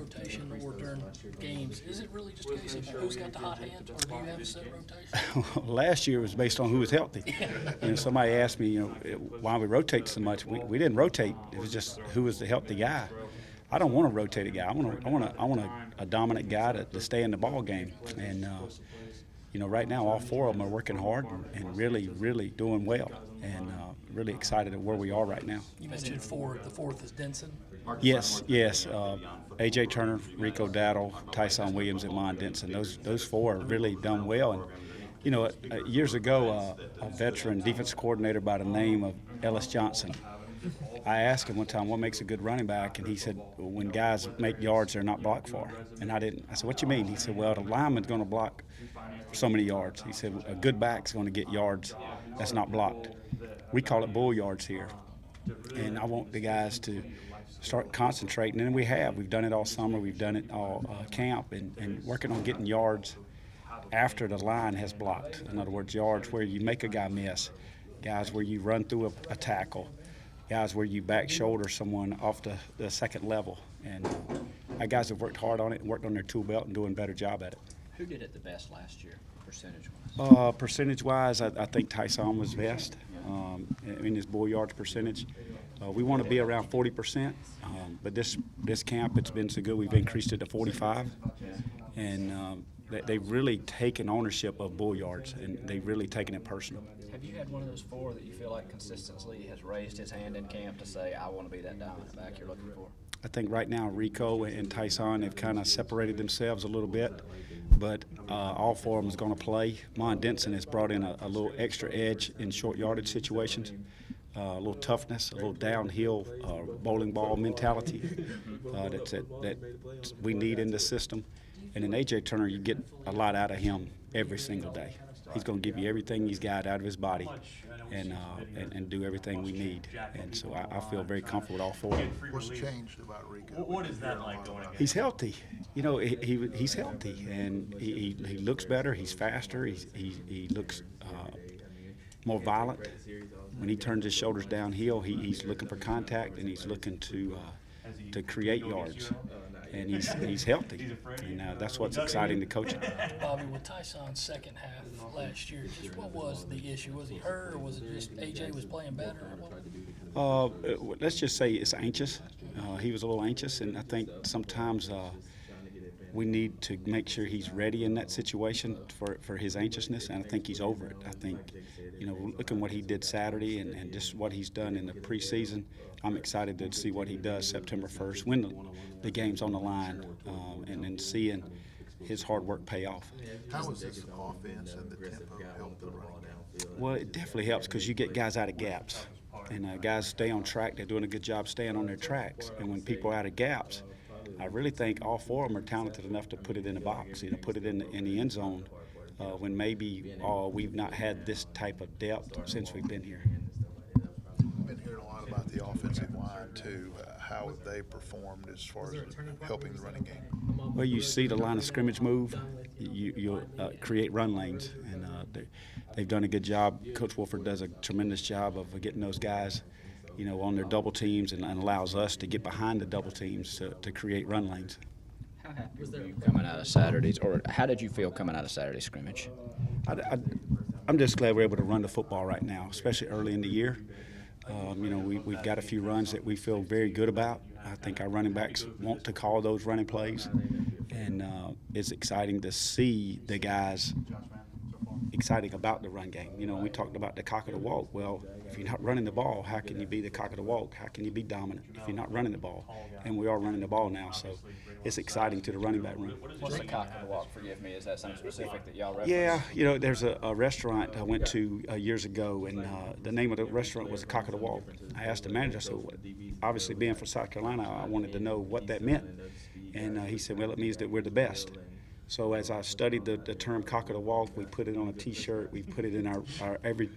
rotation or during games, is it really just a case of who's got the hot hand, or do you have a set rotation? Last year was based on who was healthy. Somebody asked me, why we rotate so much. We didn't rotate. It was just who was the healthy guy. I don't want to rotate a guy. I want a dominant guy to stay in the ball game. And right now all four of them are working hard and really, really doing well. And really excited at where we are right now. You mentioned four. The fourth is Denson. Yes. A.J. Turner, Rico Daddle, Tyson Williams, and Lon Denson. Those four have really done well. And years ago, a veteran defense coordinator by the name of Ellis Johnson, I asked him one time, what makes a good running back? And he said, when guys make yards, they're not blocked for. And I said, what you mean? He said, well, the lineman's going to block so many yards. He said, a good back's going to get yards that's not blocked. We call it bull yards here. And I want the guys to start concentrating, and we have. We've done it all summer. We've done it all camp, and working on getting yards after the line has blocked. In other words, yards where you make a guy miss, guys where you run through a tackle, guys where you back shoulder someone off the second level. And our guys have worked hard on it and worked on their tool belt and doing a better job at it. Who did it the best last year, percentage-wise? Percentage-wise, I think Tyson was best in his bull yards percentage. We want to be around 40%, but this camp, it's been so good, we've increased it to 45. And they've really taken ownership of bull yards, and they've really taken it personal. Have you had one of those four that you feel like consistently has raised his hand in camp to say, I want to be that dominant back you're looking for? I think right now Rico and Tyson have kind of separated themselves a little bit, but all four of them is going to play. Mon Denson has brought in a little extra edge in short yardage situations, a little toughness, a little downhill bowling ball mentality that we need in the system. And then A.J. Turner, you get a lot out of him every single day. He's going to give you everything he's got out of his body and do everything we need. And so I feel very comfortable with all four. What's changed about Rico? What is that like going against? He's healthy. He's healthy, and he looks better. He's faster. He looks more violent. When he turns his shoulders downhill, he's looking for contact, and he's looking to create yards. And he's healthy, and that's what's exciting to coach him. Bobby, with Tyson's second half last year, just what was the issue? Was he hurt, or was it just A.J. was playing better? Let's just say it's anxious. He was a little anxious, and I think sometimes we need to make sure he's ready in that situation for his anxiousness, and I think he's over it. I think, looking what he did Saturday and just what he's done in the preseason, I'm excited to see what he does September 1st, when the game's on the line, and then seeing his hard work pay off. How has this offense and the tempo helped the running game? Well, it definitely helps because you get guys out of gaps, and guys stay on track. They're doing a good job staying on their tracks, and when people are out of gaps, I really think all four of them are talented enough to put it in the box, put it in the end zone, when maybe we've not had this type of depth since we've been here. I've been hearing a lot about the offensive line too. How have they performed as far as helping the running game? Well, you see the line of scrimmage move, you'll create run lanes, and they've done a good job. Coach Wolford does a tremendous job of getting those guys on their double teams and allows us to get behind the double teams to create run lanes. How happy were you coming out of Saturdays, or how did you feel coming out of Saturday scrimmage? I'm just glad we're able to run the football right now, especially early in the year. We've got a few runs that we feel very good about. I think our running backs want to call those running plays, and it's exciting to see the guys exciting about the run game. We talked about the cock of the walk. Well, if you're not running the ball, how can you be the cock of the walk? How can you be dominant if you're not running the ball? And we are running the ball now, so it's exciting to the running back room. What's the cock of the walk? Forgive me. Is that something specific that y'all reference? Yeah, there's a restaurant I went to years ago, and the name of the restaurant was the Cock of the Walk. I asked the manager, I said, obviously being from South Carolina, I wanted to know what that meant. And he said, well, it means that we're the best. So as I studied the term cock of the walk, we put it on a T-shirt. We put it in our every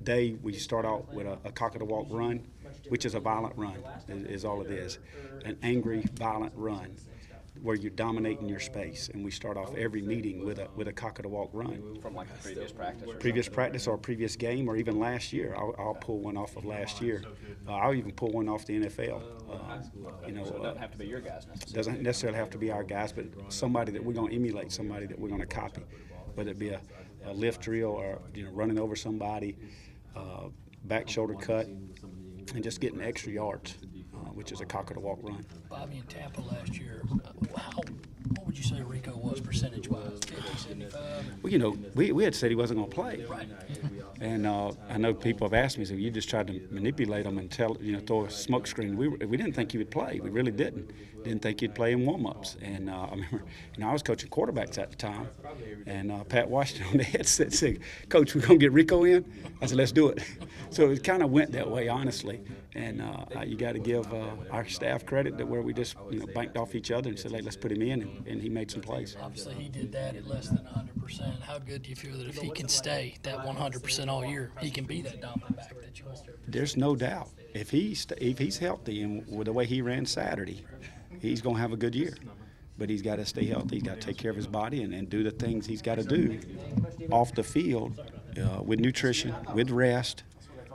day. We start out with a cock of the walk run, which is a violent run, is all it is, an angry, violent run. where you're dominating your space, and we start off every meeting with a cock of the walk run. From like a previous practice or Previous something. practice or previous game, or even last year. I'll pull one off of last year. I'll even pull one off the NFL. So it doesn't have to be your guys necessarily. Doesn't necessarily have to be our guys, but somebody that we're going to emulate, somebody that we're going to copy, whether it be a lift drill or running over somebody, back shoulder cut, and just getting extra yards, which is a cock of the walk run. Bobby in Tampa last year, what would you say Rico was percentage-wise? 50, 75? Well, we had said he wasn't going to play. Right. And I know people have asked me, so you just tried to manipulate him and throw a smoke screen. We didn't think he would play. We really didn't. Didn't think he'd play in warm-ups. And I remember, I was coaching quarterbacks at the time, and Pat Washington on the headset said, "Coach, we're going to get Rico in?" I said, "Let's do it." So it kind of went that way, honestly. And you got to give our staff credit that where we just banked off each other and said, "Hey, let's put him in," and he made some plays. Obviously, he did that at less than 100%. How good do you feel that if he can stay that 100% all year, he can be that dominant back that you want? There's no doubt. If he's healthy and with the way he ran Saturday, he's going to have a good year. But he's got to stay healthy. He's got to take care of his body and do the things he's got to do off the field with nutrition, with rest,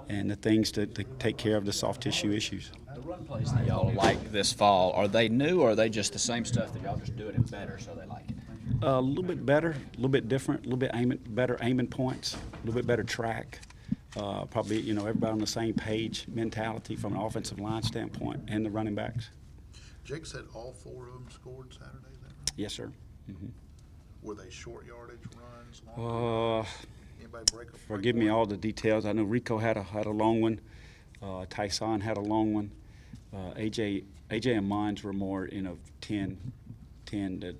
and the things to take care of the soft tissue issues. The run plays that y'all like this fall, are they new or are they just the same stuff that y'all just doing it better so they like it? A little bit better, a little bit different, a little bit better aiming points, a little bit better track. Probably, everybody on the same page mentality from an offensive line standpoint and the running backs. Jake said all 4 of them scored Saturday, is that right? Yes, sir. Mm-hmm. Were they short yardage runs? Long Anybody break a Forgive me all the details. I know Rico had a long one. Tyson had a long one. AJ and mines were more 10 to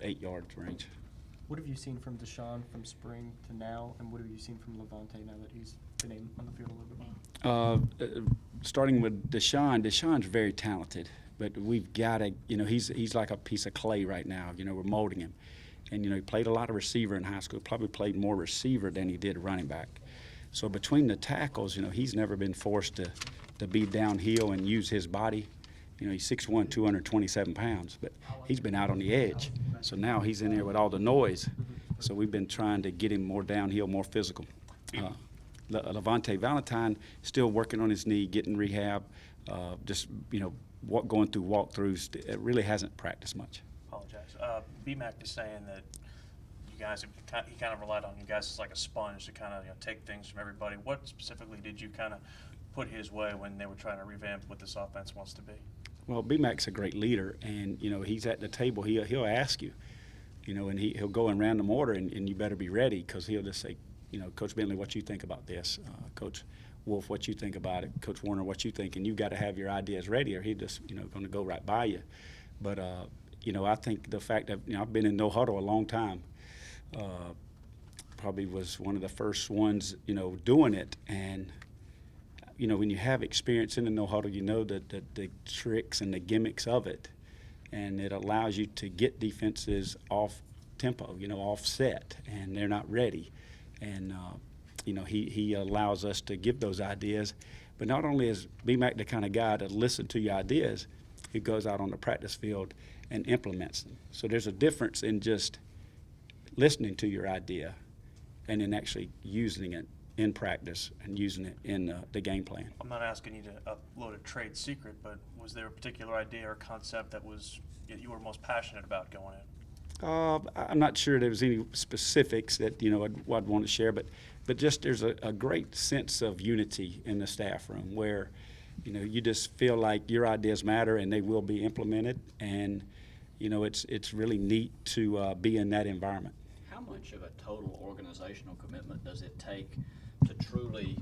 8 yards range. What have you seen from Deshaun from spring to now, and what have you seen from Levante now that he's been on the field a little bit more? Starting with Deshaun's very talented, but we've got to, he's like a piece of clay right now. We're molding him. And, he played a lot of receiver in high school, probably played more receiver than he did running back. So between the tackles, he's never been forced to be downhill and use his body. He's 6'1", 227 pounds, but he's been out on the edge. So now he's in there with all the noise. So we've been trying to get him more downhill, more physical. Levante Valentine still working on his knee, getting rehab, going through walkthroughs. It really hasn't practiced much. Apologize. BMAC is saying that you guys, he kind of relied on you guys as like a sponge to kind of take things from everybody. What specifically did you kind of put his way when they were trying to revamp what this offense wants to be? Well, BMAC's a great leader, and he's at the table. He'll ask you, and he'll go in random order, and you better be ready because he'll just say, Coach Bentley, what you think about this? Coach Wolf, what you think about it? Coach Warner, what you think? And you've got to have your ideas ready, or he's just going to go right by you. But I think the fact that I've been in no huddle a long time, probably was one of the first ones doing it, and when you have experience in the no huddle, the tricks and the gimmicks of it, and it allows you to get defenses off tempo, off set, and they're not ready, and he allows us to give those ideas. But not only is BMAC the kind of guy to listen to your ideas, he goes out on the practice field and implements them. So there's a difference in just listening to your idea and then actually using it in practice and using it in the game plan. I'm not asking you to upload a trade secret, but was there a particular idea or concept that you were most passionate about going in? I'm not sure there was any specifics that I'd want to share, but just there's a great sense of unity in the staff room where you just feel like your ideas matter and they will be implemented, and it's really neat to be in that environment. How much of a total organizational commitment does it take to truly,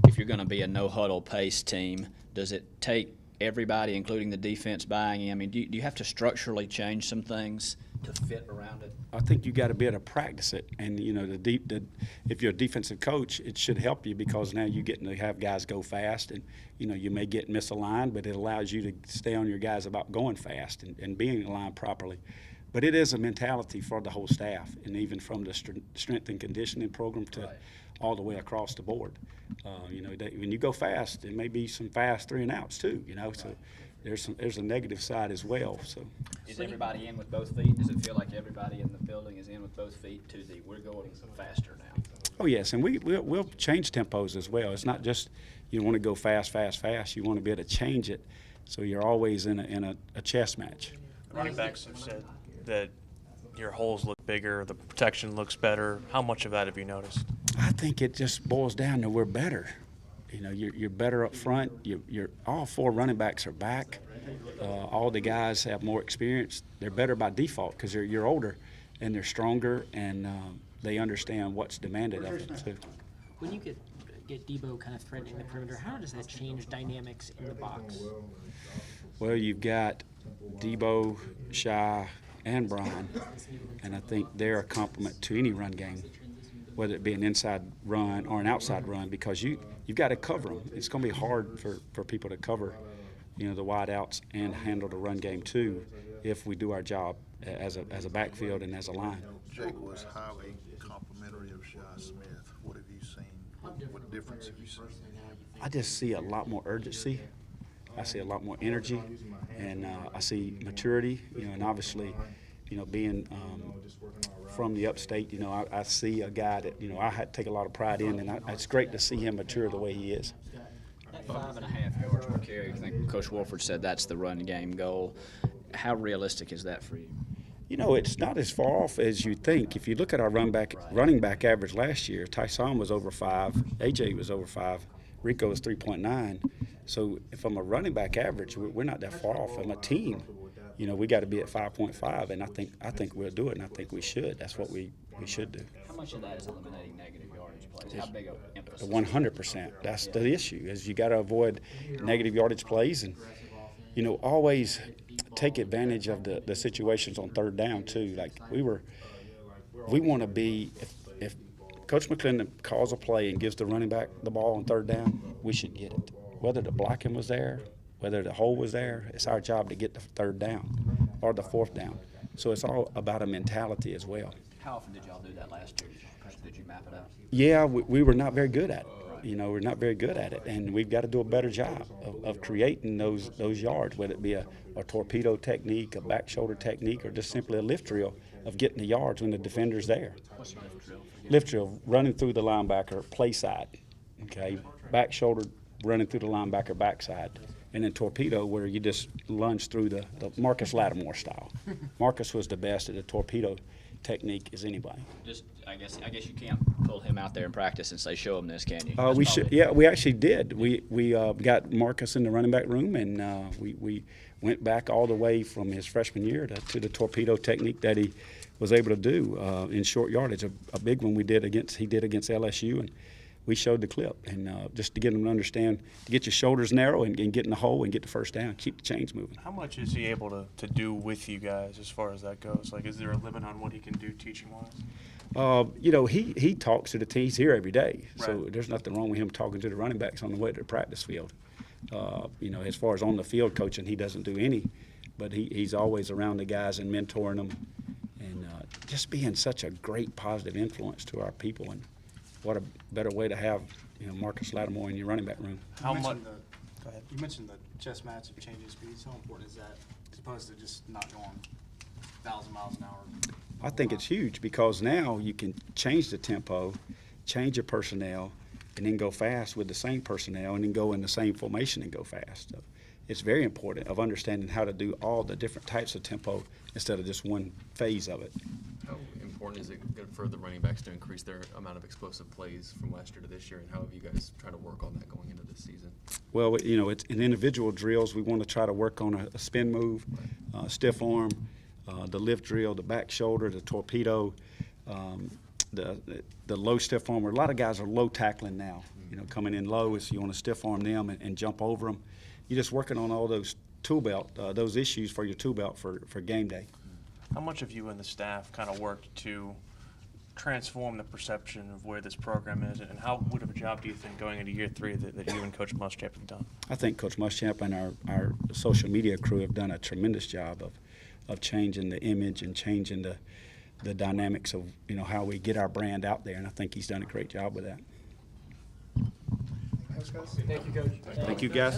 if you're going to be a no-huddle pace team, does it take everybody, including the defense, buying in? I mean, do you have to structurally change some things to fit around it? I think you got to be able to practice it, and if you're a defensive coach, it should help you because now you're getting to have guys go fast, and you may get misaligned, but it allows you to stay on your guys about going fast and being aligned properly. But it is a mentality for the whole staff, and even from the strength and conditioning program to all the way across the board. When you go fast, there may be some fast 3 and outs too. So there's a negative side as well. So. Is everybody in with both feet? Does it feel like everybody in the building is in with both feet to the we're going faster now? Oh yes, and we'll change tempos as well. It's not just you want to go fast. You want to be able to change it, so you're always in a chess match. Running backs have said that your holes look bigger, the protection looks better. How much of that have you noticed? I think it just boils down to we're better. You know, you're better up front. You're all 4 running backs are back. All the guys have more experience. They're better by default because you're older, and they're stronger, and they understand what's demanded of them too. When you get Debo kind of threatening the perimeter, how does that change dynamics in the box? Well, you've got Debo, Shy, and Brian, and I think they're a complement to any run game, whether it be an inside run or an outside run, because you've got to cover them. It's going to be hard for people to cover, the wideouts and handle the run game too, if we do our job as a backfield and as a line. Jake was highly complimentary of Shy Smith. What have you seen? What difference have you seen? I just see a lot more urgency. I see a lot more energy, and I see maturity. And obviously, being from the upstate, I see a guy that I take a lot of pride in, and it's great to see him mature the way he is. That 5.5 yards per carry, I think Coach Wolford said that's the run game goal. How realistic is that for you? It's not as far off as you think. If you look at our running back average last year, Tyson was over 5, AJ was over 5, Rico was 3.9. So if I'm a running back average, we're not that far off. I'm a team. We got to be at 5.5, and I think we'll do it, and I think we should. That's what we should do. How much of that is eliminating negative yardage plays? How big of emphasis? 100%. That's the issue. Is you got to avoid negative yardage plays, and always take advantage of the situations on third down too. Like we want to be. If Coach McClendon calls a play and gives the running back the ball on third down, we should get it. Whether the blocking was there, whether the hole was there, it's our job to get the third down or the fourth down. So it's all about a mentality as well. How often did y'all do that last year? Did you map it out? Yeah, we were not very good at it. We're not very good at it, and we've got to do a better job of creating those yards, whether it be a torpedo technique, a back shoulder technique, or just simply a lift drill of getting the yards when the defender's there. What's a lift drill? Lift drill, running through the linebacker, play side, okay? Back shoulder, running through the linebacker backside. And then torpedo, where you just lunge through the Marcus Lattimore style. Marcus was the best at the torpedo technique as anybody. Just, I guess you can't pull him out there in practice and say, show him this, can you? We should. Yeah, we actually did. We got Marcus in the running back room, and we went back all the way from his freshman year to the torpedo technique that he was able to do in short yardage. A big one he did against LSU, and we showed the clip, and just to get them to understand, to get your shoulders narrow and get in the hole and get the first down, keep the chains moving. How much is he able to do with you guys as far as that goes? Like, is there a limit on what he can do teaching-wise? He talks to the team. He's here every day, so Right. there's nothing wrong with him talking to the running backs on the way to the practice field. As far as on the field coaching, he doesn't do any, but he's always around the guys and mentoring them, and just being such a great positive influence to our people. And what a better way to have Marcus Lattimore in your running back room. How much? Go ahead. You mentioned the chess match of changing speeds. How important is that as opposed to just not going 1,000 miles an hour? I think it's huge because now you can change the tempo, change your personnel, and then go fast with the same personnel, and then go in the same formation and go fast. So it's very important of understanding how to do all the different types of tempo instead of just one phase of it. How important is it for the running backs to increase their amount of explosive plays from last year to this year, and how have you guys tried to work on that going into this season? Well, it's in individual drills. We want to try to work on a spin move, stiff arm, the lift drill, the back shoulder, the torpedo, the low stiff arm. A lot of guys are low tackling now. Coming in low, so you want to stiff arm them and jump over them. You're just working on all those tool belt, those issues for your tool belt for game day. How much have you and the staff kind of worked to transform the perception of where this program is, and how good of a job do you think going into year 3 that you and Coach Muschamp have done? I think Coach Muschamp and our social media crew have done a tremendous job of changing the image and changing the dynamics of how we get our brand out there, and I think he's done a great job with that. Thank you, Coach. Thank you, guys.